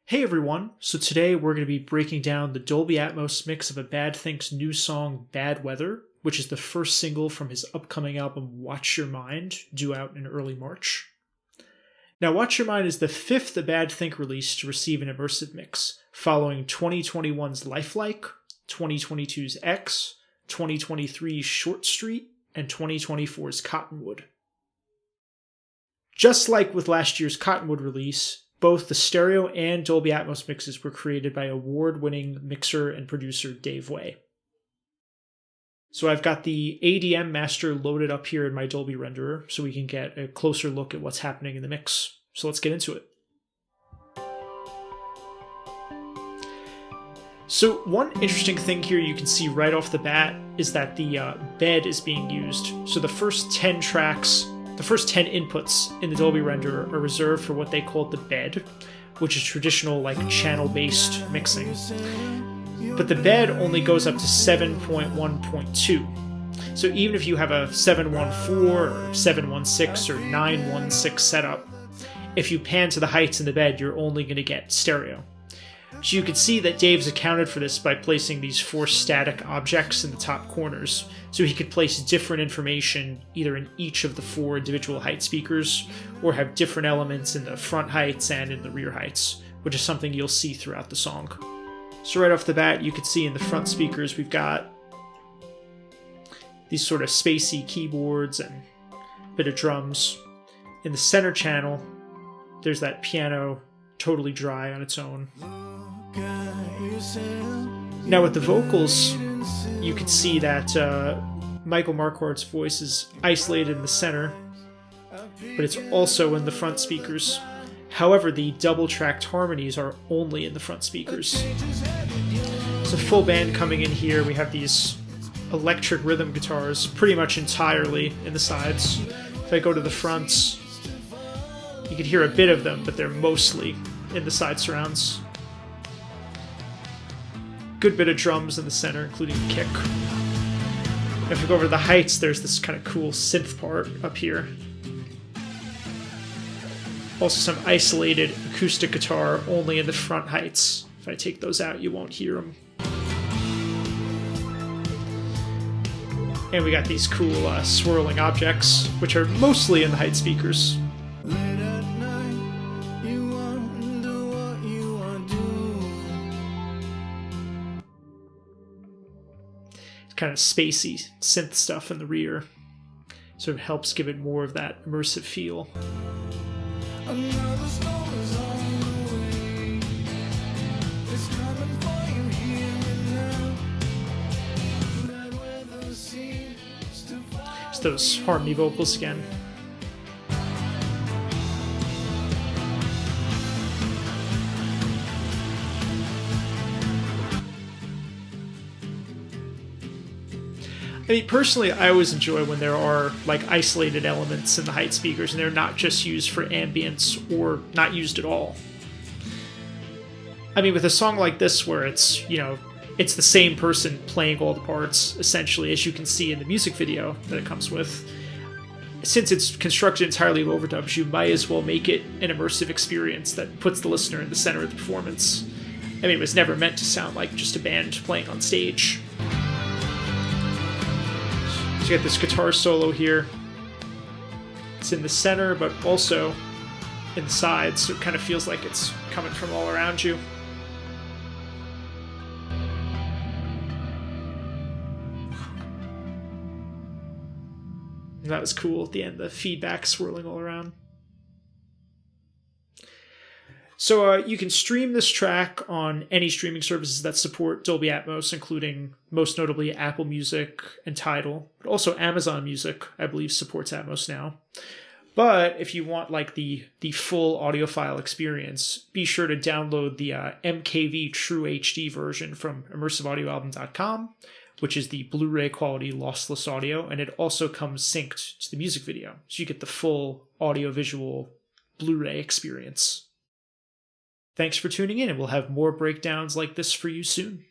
Hey everyone, so today we're going to be breaking down the Dolby Atmos mix of a Bad Think's new song Bad Weather, which is the first single from his upcoming album Watch Your Mind, due out in early March. Now Watch Your Mind is the fifth A Bad Think release to receive an immersive mix, following 2021's Lifelike, 2022's X, 2023's Short Street, and 2024's Cottonwood. Just like with last year's Cottonwood release, both the stereo and Dolby Atmos mixes were created by award-winning mixer and producer Dave Way. So I've got the ADM master loaded up here in my Dolby renderer so we can get a closer look at what's happening in the mix. So let's get into it. So one interesting thing here you can see right off the bat is that the bed is being used. So the first 10 tracks, the first 10 inputs in the Dolby renderer are reserved for what they call the bed, which is traditional channel-based mixing. But the bed only goes up to 7.1.2. So even if you have a 714 or 716 or 916 setup, if you pan to the heights in the bed, you're only going to get stereo. So you can see that Dave's accounted for this by placing these 4 static objects in the top corners, so he could place different information either in each of the 4 individual height speakers, or have different elements in the front heights and in the rear heights, which is something you'll see throughout the song. So right off the bat, you can see in the front speakers we've got these sort of spacey keyboards and a bit of drums. In the center channel, there's that piano totally dry on its own. Now with the vocals, you can see that Michael Marquart's voice is isolated in the center, but it's also in the front speakers. However, the double-tracked harmonies are only in the front speakers. It's a full band coming in here. We have these electric rhythm guitars pretty much entirely in the sides. If I go to the fronts, you can hear a bit of them, but they're mostly in the side surrounds. Good bit of drums in the center, including a kick. If we go over to the heights, there's this kind of cool synth part up here. Also some isolated acoustic guitar only in the front heights. If I take those out, you won't hear them. And we got these cool swirling objects, which are mostly in the height speakers. Kind of spacey synth stuff in the rear, so it helps give it more of that immersive feel. It's those harmony vocals again. I mean, personally, I always enjoy when there are isolated elements in the height speakers and they're not just used for ambience or not used at all. I mean, with a song like this where it's, it's the same person playing all the parts, essentially, as you can see in the music video that it comes with, since it's constructed entirely of overdubs, you might as well make it an immersive experience that puts the listener in the center of the performance. I mean, it was never meant to sound like just a band playing on stage. You get this guitar solo here. It's in the center, but also in the sides, so it kind of feels like it's coming from all around you. And that was cool at the end, the feedback swirling all around. So you can stream this track on any streaming services that support Dolby Atmos, including most notably Apple Music and Tidal, but also Amazon Music, I believe, supports Atmos now. But if you want the full audiophile experience, be sure to download the MKV True HD version from immersiveaudioalbum.com, which is the Blu-ray quality lossless audio, and it also comes synced to the music video, so you get the full audio-visual Blu-ray experience. Thanks for tuning in, and we'll have more breakdowns like this for you soon.